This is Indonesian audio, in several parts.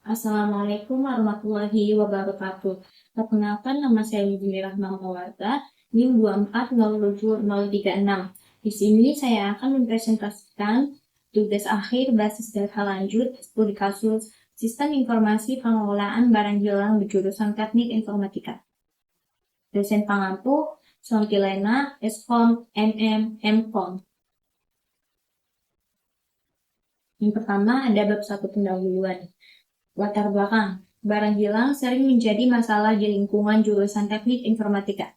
Assalamualaikum warahmatullahi wabarakatuh. Perkenalkan, nama saya Yuni Rahma Mawarta, NIM 2407036. Di sini saya akan mempresentasikan tugas akhir basis data lanjut studi kasus Sistem Informasi Pengelolaan Barang Hilang berjurusan Teknik Informatika. Dosen pengampu Sontilena, Eskom, MM, Mkom. Yang pertama ada bab 1 pendahuluan. Latar belakang, barang hilang sering menjadi masalah di lingkungan jurusan teknik informatika.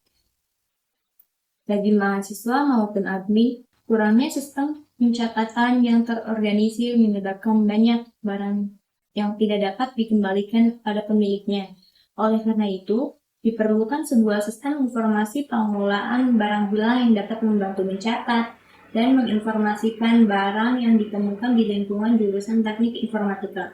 Bagi mahasiswa maupun admin, kurangnya sistem pencatatan yang terorganisir menyebabkan banyak barang yang tidak dapat dikembalikan pada pemiliknya. Oleh karena itu, diperlukan sebuah sistem informasi pengelolaan barang hilang yang dapat membantu mencatat dan menginformasikan barang yang ditemukan di lingkungan jurusan teknik informatika.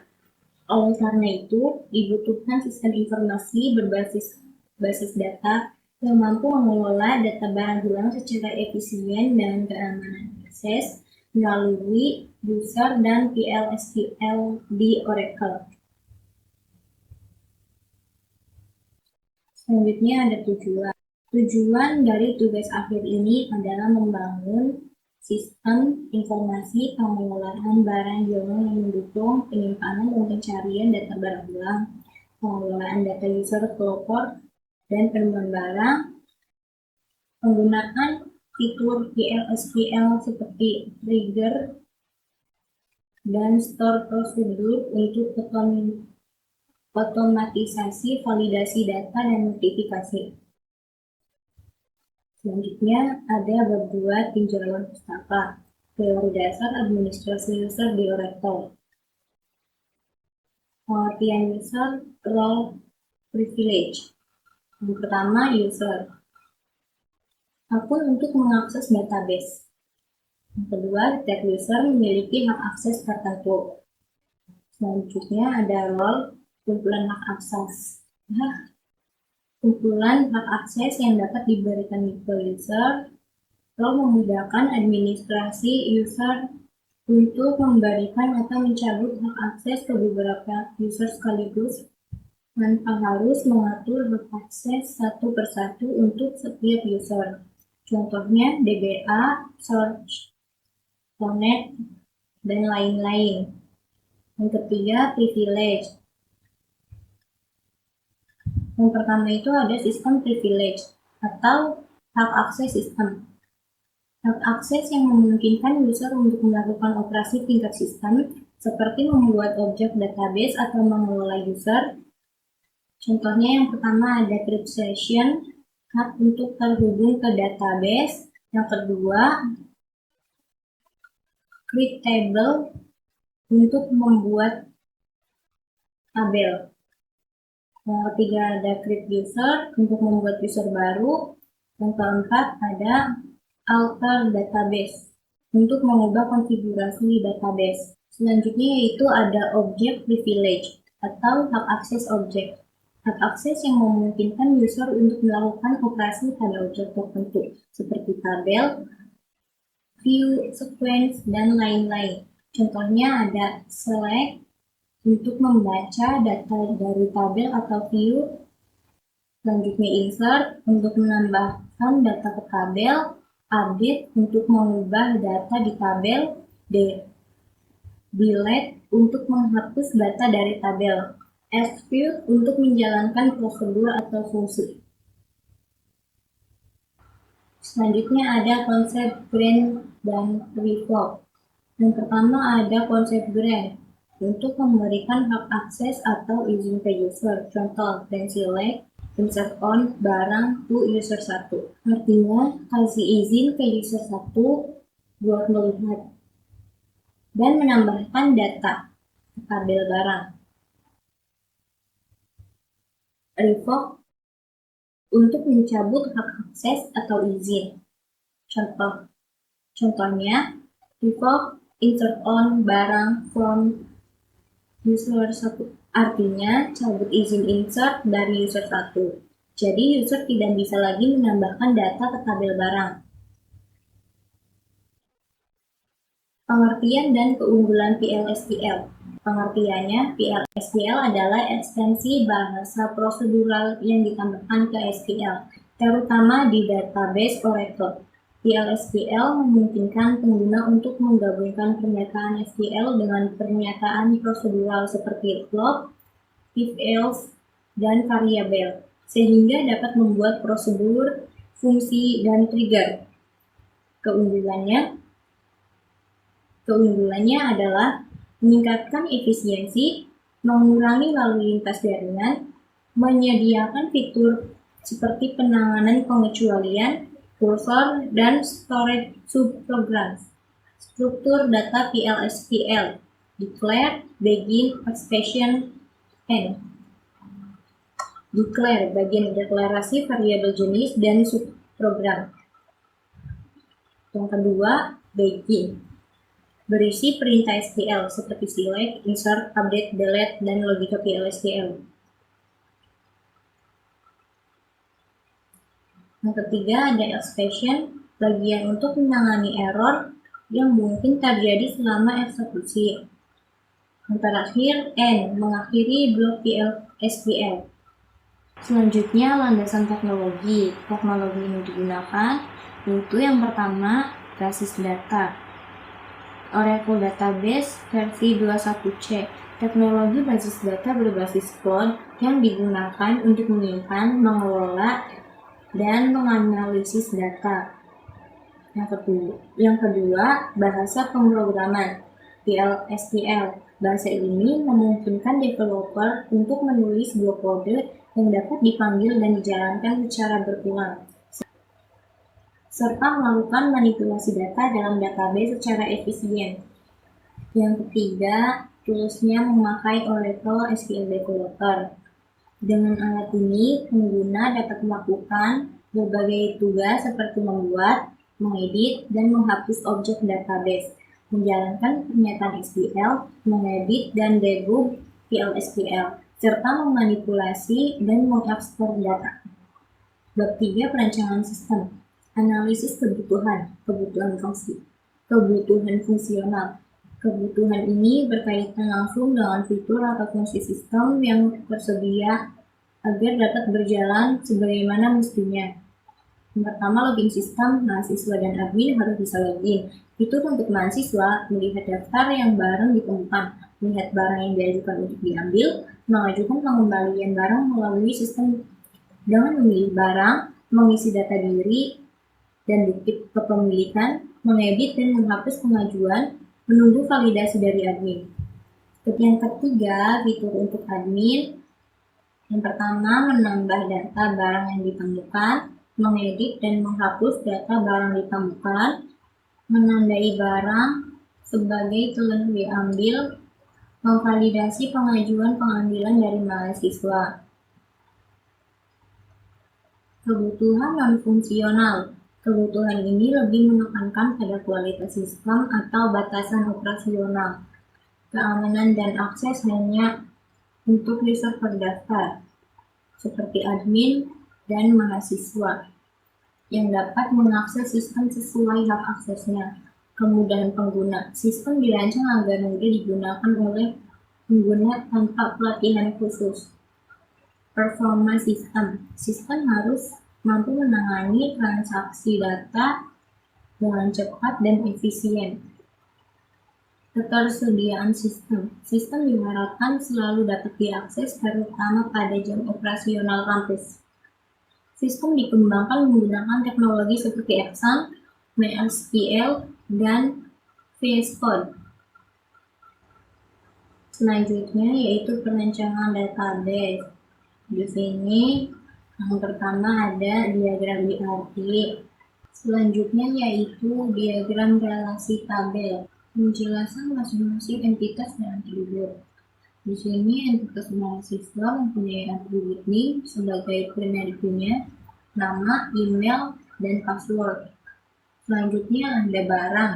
Oleh karena itu, dibutuhkan sistem informasi berbasis data yang mampu mengelola data barang hilang secara efisien dan keamanan akses melalui user dan PL/SQL di Oracle. Selanjutnya ada tujuan. Tujuan dari tugas akhir ini adalah membangun sistem informasi pengelolaan barang hilang yang mendukung penyimpanan dan pencarian data barang hilang, pengelolaan data user pelopor dan penemuan barang, penggunaan fitur PL/SQL seperti trigger dan store prosedur untuk otomatisasi validasi data dan notifikasi. Selanjutnya ada bab 2 tinjauan pustaka, teori dasar administrasi user di Oracle. Pengertian user, role, privilege. Yang pertama, user. Akun untuk mengakses database. Yang kedua, setiap user memiliki hak akses tertentu. Selanjutnya ada role, kumpulan hak akses. Kumpulan hak akses yang dapat diberikan ke user. Role memudahkan administrasi user untuk memberikan atau mencabut hak akses ke beberapa user sekaligus tanpa harus mengatur hak akses satu persatu untuk setiap user. Contohnya DBA, search, connect, dan lain-lain. Yang ketiga, privilege. Yang pertama itu ada sistem privilege atau hak akses sistem. Hak akses yang memungkinkan user untuk melakukan operasi tingkat sistem seperti membuat objek database atau mengelola user. Contohnya yang pertama ada create session, hak untuk terhubung ke database. Yang kedua, create table untuk membuat tabel. Yang ketiga ada create user untuk membuat user baru. Yang keempat ada alter database untuk mengubah konfigurasi database. Selanjutnya yaitu ada object privilege atau hak akses objek. Hak akses yang memungkinkan user untuk melakukan operasi pada objek tertentu seperti tabel, view, sequence, dan lain-lain. Contohnya ada select untuk membaca data dari tabel atau view. Selanjutnya insert untuk menambahkan data ke tabel, update untuk mengubah data di tabel, delete untuk menghapus data dari tabel, execute untuk menjalankan prosedur atau fungsi. Selanjutnya ada konsep grant dan revoke. Yang pertama ada konsep grant untuk memberikan hak akses atau izin ke user. Contoh, dan select, insert on barang to user 1. Artinya, kasih izin ke user 1 buat melihat dan menambahkan data ke tabel barang. Revoke untuk mencabut hak akses atau izin. Contohnya, revoke insert on barang from user 1. Artinya, cabut izin insert dari user 1. Jadi, user tidak bisa lagi menambahkan data ke tabel barang. Pengertian dan keunggulan PL/SQL. Pengertiannya, PL/SQL adalah ekstensi bahasa prosedural yang ditambahkan ke SQL, terutama di database Oracle. PL/SQL memungkinkan pengguna untuk menggabungkan pernyataan SQL dengan pernyataan prosedural seperti float, if-else, dan variabel, sehingga dapat membuat prosedur, fungsi, dan trigger. Keunggulannya adalah meningkatkan efisiensi, mengurangi lalu lintas jaringan, menyediakan fitur seperti penanganan pengecualian, cursor, dan storage subprograms. Struktur data PL/SQL: declare, begin, expression, end. Declare, bagian deklarasi variabel jenis dan subprogram. Yang kedua, begin, berisi perintah SQL seperti select, insert, update, delete, dan logika PL/SQL. Yang ketiga ada expression, bagian untuk menangani error yang mungkin terjadi selama eksekusi. Yang terakhir, end, mengakhiri blok PL/SQL. Selanjutnya, landasan teknologi. Teknologi yang digunakan yaitu yang pertama, basis data. Oracle Database versi 21C. Teknologi basis data berbasis cloud yang digunakan untuk menyimpan, mengelola, dan menganalisis data. Yang kedua, bahasa pemrograman PL/SQL. Bahasa ini memungkinkan developer untuk menulis blok kode yang dapat dipanggil dan dijalankan secara berulang, serta melakukan manipulasi data dalam database secara efisien. Yang ketiga, toolsnya memakai Oracle SQL Developer. Dengan alat ini, pengguna dapat melakukan berbagai tugas seperti membuat, mengedit, dan menghapus objek database, menjalankan pernyataan SQL, mengedit dan debug PL/SQL, serta memanipulasi dan mengekspor data. Bab 3, perancangan sistem. Analisis kebutuhan fungsional. Kebutuhan ini berkaitan langsung dengan fitur atau fungsi sistem yang tersedia agar dapat berjalan sebagaimana mestinya. Yang pertama, login sistem. Mahasiswa dan admin harus bisa login. Fitur untuk mahasiswa, melihat daftar yang barang ditemukan, melihat barang yang diajukan untuk diambil, mengajukan pengembalian barang melalui sistem dengan memilih barang, mengisi data diri dan bukti kepemilikan, mengedit dan menghapus pengajuan, menunggu validasi dari admin. Yang ketiga, fitur untuk admin. Yang pertama, menambah data barang yang ditemukan, mengedit dan menghapus data barang ditemukan, menandai barang sebagai telah diambil, memvalidasi pengajuan pengambilan dari mahasiswa. Kebutuhan non-fungsional. Kebutuhan ini lebih menekankan pada kualitas sistem atau batasan operasional, keamanan dan akses hanya untuk user terdaftar, seperti admin dan mahasiswa, yang dapat mengakses sistem sesuai hak aksesnya. Kemudahan pengguna. Sistem dirancang agar mudah digunakan oleh pengguna tanpa pelatihan khusus. Performa sistem. Sistem harus mampu menangani transaksi data dengan cepat dan efisien. Ketersediaan sistem. Sistem diharapkan selalu dapat diakses, terutama pada jam operasional kampus. Sistem dikembangkan menggunakan teknologi seperti Exam, MySQL, dan VS Code. Selanjutnya yaitu perancangan database. Di sini yang pertama ada diagram BRT. Selanjutnya yaitu diagram relasi tabel, penjelasan masing-masing entitas dan atribut. Di sini entitas mahasiswa mempunyai atribut name sebagai primary key-nya, nama, email, dan password. Selanjutnya ada barang.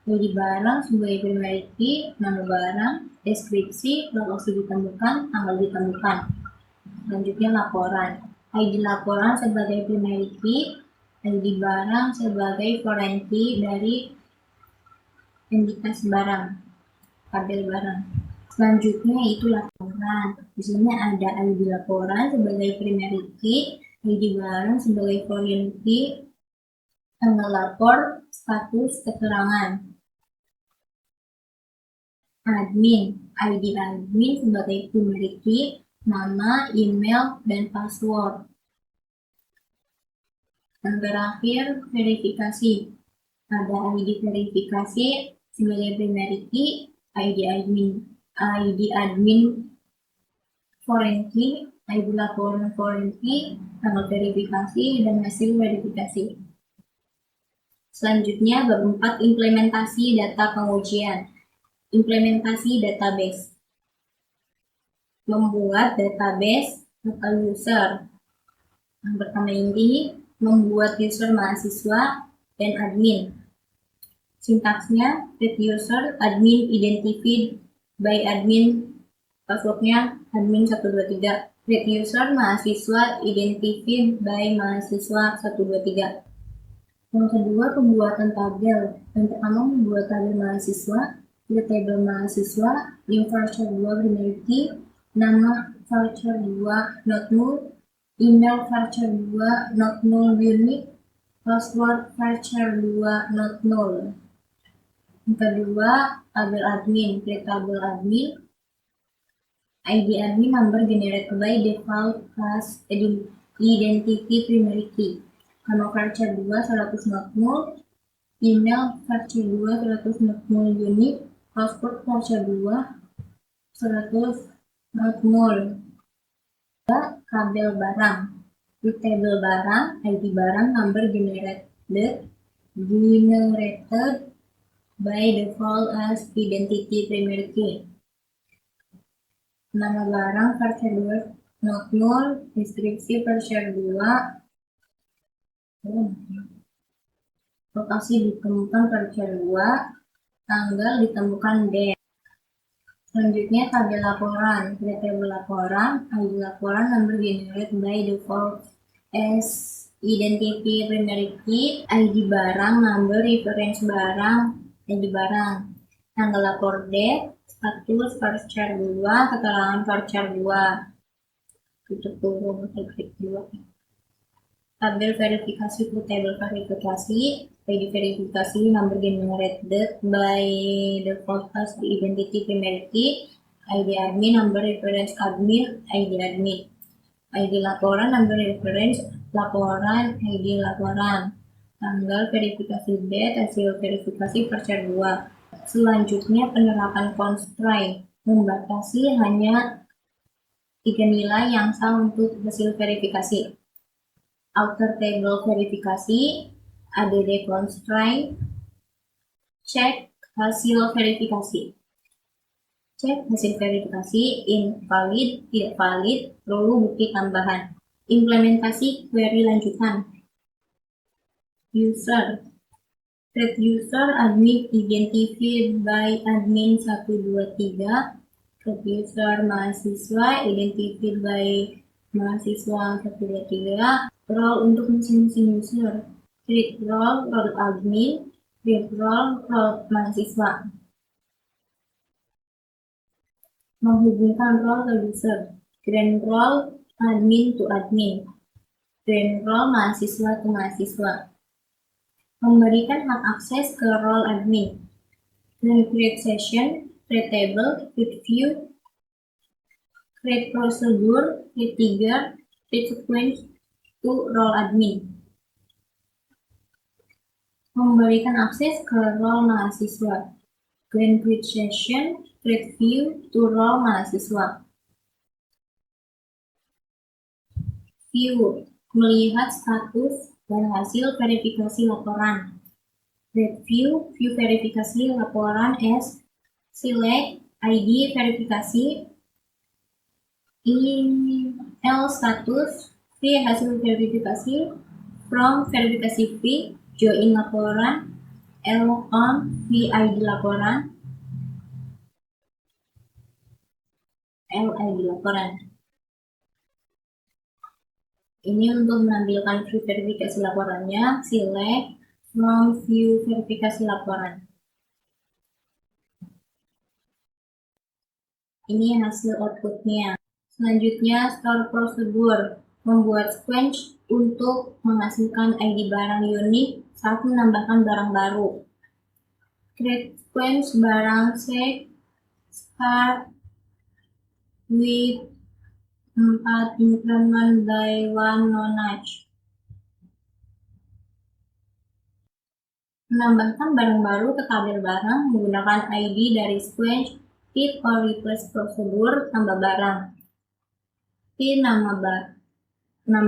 Jadi barang sebagai primary key, nama barang, deskripsi, lokasi ditemukan, tanggal ditemukan. Selanjutnya laporan. ID laporan sebagai primary key, ID barang sebagai foreign key dari entitas barang, tabel barang. Selanjutnya itu laporan. Di sini ada ID laporan sebagai primary key, ID barang sebagai foreign key, tanggal lapor, status keterangan. Admin, ID admin sebagai primary key, nama, email, dan password. Yang terakhir, verifikasi. Ada ID verifikasi sebagai primary key, ID admin foreign key, ID laporan foreign key, tanggal verifikasi, dan hasil verifikasi. Selanjutnya, bab 4, implementasi data pengujian. Implementasi database. Membuat database local user. Yang pertama ini, membuat user mahasiswa dan admin. Sintaksnya, create user, admin, identified by admin, passwordnya admin 123. Create user, mahasiswa, identified by mahasiswa 123. Yang kedua, pembuatan tabel. Yang pertama, membuat tabel mahasiswa, create table mahasiswa, link voucher 2 primary key, nama voucher 2 not null, email voucher 2 not null unique, password voucher 2 not null. Yang kedua, tabel admin, create tabel admin, ID admin number generated by default class identity primary key. Nama voucher 2 100 not null, email voucher 2 100 not null unique, password voucher 2 100 not null. Tabel barang, with table barang, ID barang number generated by default as identity primary key. Nama barang voucher 2 not null, deskripsi voucher 2, lokasi ditemukan voucher 2, tanggal ditemukan date. Selanjutnya tabel laporan, create table laporan, ID laporan number generated by default as identity primary key, ID barang, number reference barang, ID barang, tanggal lapor date, status voucher 2, keterangan voucher 2. Tutup dulu, klik 2. Tabel verifikasi ke tabel verifikasi, ID verifikasi number generated by default as the identity primary key, ID admin number reference admin, ID admin, ID laporan number reference laporan, ID laporan, tanggal verifikasi date, hasil verifikasi voucher 2. Selanjutnya penerapan constraint, membatasi hanya 3 nilai yang sah untuk hasil verifikasi. Outer table verifikasi, ADD constraint, cek hasil verifikasi. Cek hasil verifikasi, invalid, tidak valid, perlu bukti tambahan. Implementasi query lanjutan. User, create user admin identified by admin 123, create user mahasiswa identified by mahasiswa 123, role untuk masing-masing user, create role admin, create role mahasiswa. Menghubungkan role ke user, grant role admin to admin, grant role mahasiswa ke mahasiswa. Memberikan hak akses ke role admin, create session, create table, create view, create procedure, create trigger, create sequence to role admin. Memberikan akses ke role mahasiswa, grant create session, create view to role mahasiswa. View, melihat status dan hasil verifikasi laporan. Create view verifikasi laporan as select ID verifikasi, email status, V hasil verifikasi, from verifikasi V, join laporan, L on V ID laporan, L ID laporan. Ini untuk menampilkan view verifikasi laporannya, select from view verifikasi laporan. Ini hasil outputnya. Selanjutnya, store prosedur membuat sequence untuk menghasilkan ID barang unik saat menambahkan barang baru. Create sequence barang set start with 4 increment by 1 non-nudge. Menambahkan barang baru ke tabel barang menggunakan ID dari sequence fit or replace prosedur tambah barang. P nama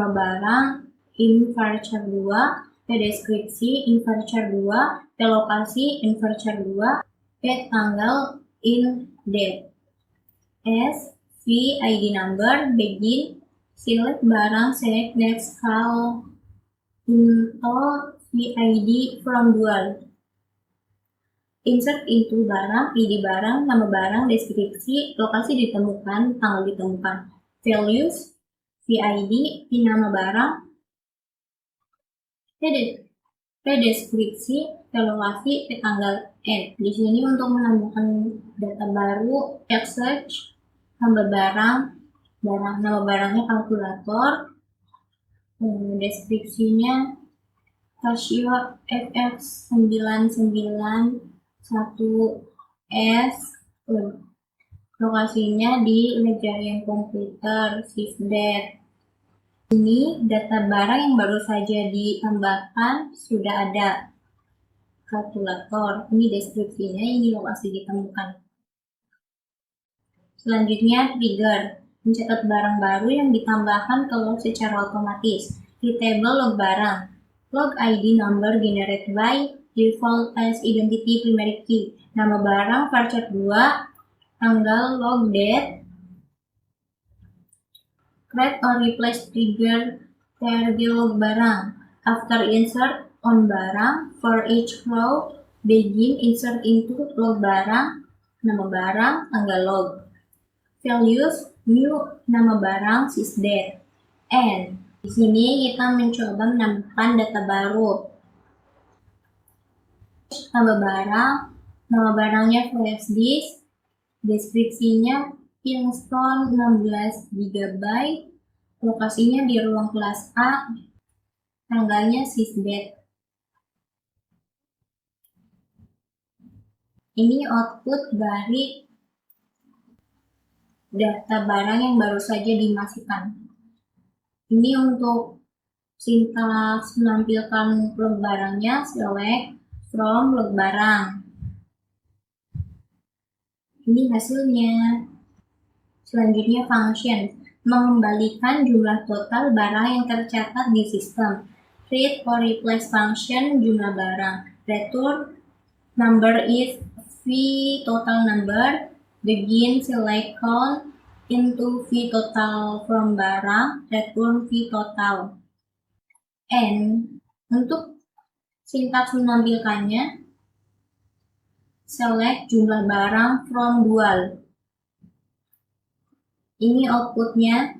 barang in varchar 2, P deskripsi in varchar 2, P lokasi in varchar 2, P tanggal in date. S V ID number begin select barang select next call into VID from dual. Insert into barang, ID barang, nama barang, deskripsi, lokasi ditemukan, tanggal ditemukan. Values, VID, PIN nama barang, P deskripsi, P lokasi, P tanggal N. Di sini untuk menambahkan data baru, text search, tambah barang, nama barangnya kalkulator, deskripsinya Casio FX991S, lokasinya di Legarian Komputer Sysdep. Ini data barang yang baru saja ditambahkan sudah ada. Kalkulator, ini deskripsinya, ini lokasi ditemukan. Selanjutnya trigger, mencatat barang baru yang ditambahkan ke log secara otomatis. Di table log barang, log ID number generated by default as identity primary key. Nama barang varchar 2, tanggal log date, create or replace trigger TRG log barang. After insert on barang, for each row, begin insert into log barang, nama barang, tanggal log. Values new nama barang sysdate. And di sini kita mencoba menambahkan data baru. Nama barangnya flash disk, deskripsinya Kingston 16 GB, lokasinya di ruang kelas A, tanggalnya sysdate. Ini output dari data barang yang baru saja dimasukkan. Ini untuk sintaks menampilkan log barangnya, select from log barang. Ini hasilnya. Selanjutnya function, mengembalikan jumlah total barang yang tercatat di sistem. Read or replace function jumlah barang. Return number is V total number. Begin select count into V total from barang, return V total. And untuk sintaks menampilkannya, select jumlah barang from dual. Ini outputnya,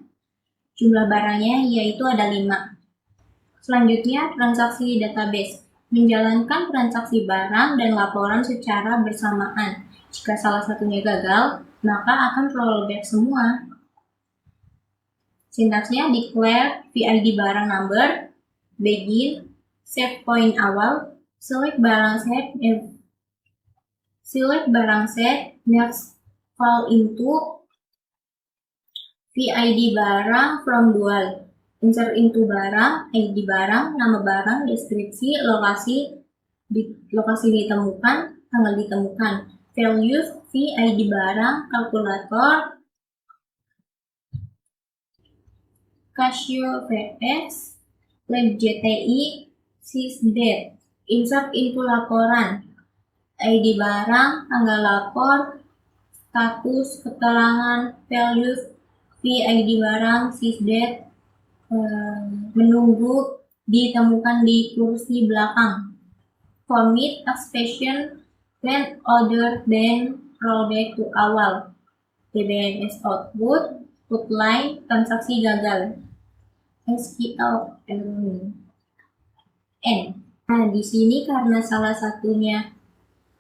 jumlah barangnya yaitu ada 5. Selanjutnya transaksi database, menjalankan transaksi barang dan laporan secara bersamaan. Jika salah satunya gagal, maka akan rollback semua. Sintaksnya declare VID barang number, begin, set point awal, select barang set, next call into VID barang from dual, insert into barang, ID barang, nama barang, deskripsi, lokasi ditemukan, tanggal ditemukan. Values VID barang, kalkulator, Casio VX, lab GTI, sysdate, insert into laporan, ID barang, tanggal lapor, status, keterangan, values, VID barang, sysdate, menunggu ditemukan di kursi belakang. Commit exception when other than rollback to awal. TBNS output, line, transaksi gagal. SQL error. N. Nah, di sini karena salah satunya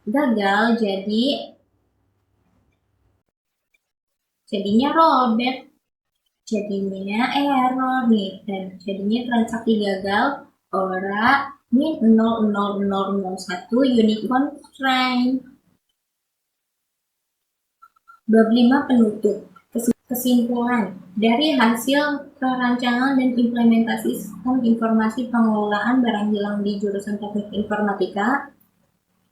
gagal, jadi jadinya rollback, jadinya error nih, dan jadinya transaksi gagal, ora min 00001 unicorn strain. Bab 5 penutup. Kesimpulan, dari hasil perancangan dan implementasi sistem informasi pengelolaan barang hilang di jurusan Teknik Informatika,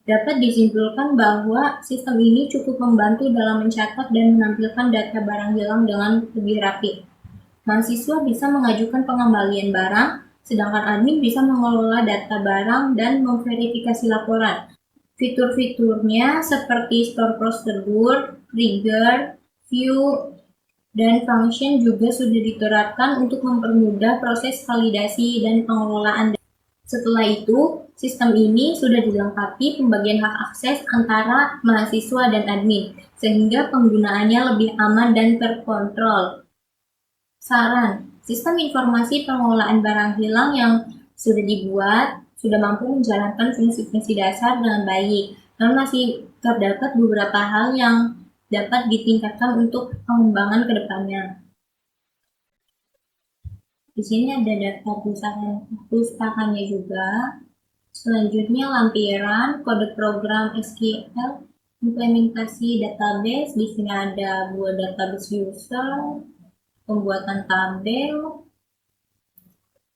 dapat disimpulkan bahwa sistem ini cukup membantu dalam mencatat dan menampilkan data barang hilang dengan lebih rapi. Mahasiswa bisa mengajukan pengembalian barang, sedangkan admin bisa mengelola data barang dan memverifikasi laporan. Fitur-fiturnya seperti store prosedur, trigger, view, dan function juga sudah diterapkan untuk mempermudah proses validasi dan pengelolaan. Setelah itu, sistem ini sudah dilengkapi pembagian hak akses antara mahasiswa dan admin, sehingga penggunaannya lebih aman dan terkontrol. Saran, sistem informasi pengelolaan barang hilang yang sudah dibuat sudah mampu menjalankan fungsi-fungsi dasar dengan baik, namun masih terdapat beberapa hal yang dapat ditingkatkan untuk pengembangan ke depannya. Di sini ada daftar pustakanya juga. Selanjutnya lampiran, kode program SQL, implementasi database. Di sini ada buat database user, pembuatan tabel,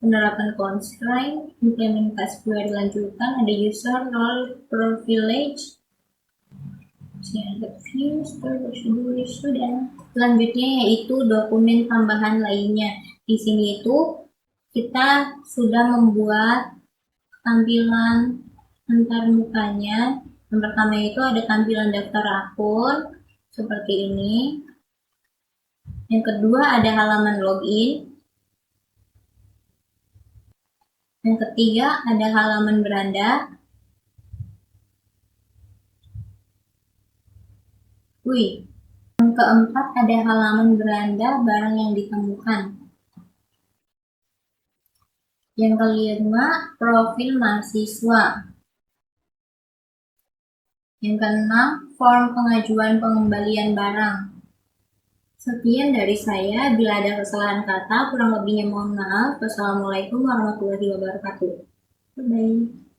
penerapan constraint, implementasi query lanjutan, ada user role privilege, ada views, dan selanjutnya yaitu dokumen tambahan lainnya. Di sini itu kita sudah membuat tampilan antarmukanya. Yang pertama itu ada tampilan daftar akun seperti ini. Yang kedua ada halaman login. Yang ketiga ada halaman beranda. Yang keempat ada halaman beranda barang yang ditemukan. Yang kelima, profil mahasiswa. Yang keenam, form pengajuan pengembalian barang. Sekian dari saya. Bila ada kesalahan kata, kurang lebihnya mohon maaf. Wassalamualaikum warahmatullahi wabarakatuh. Bye-bye.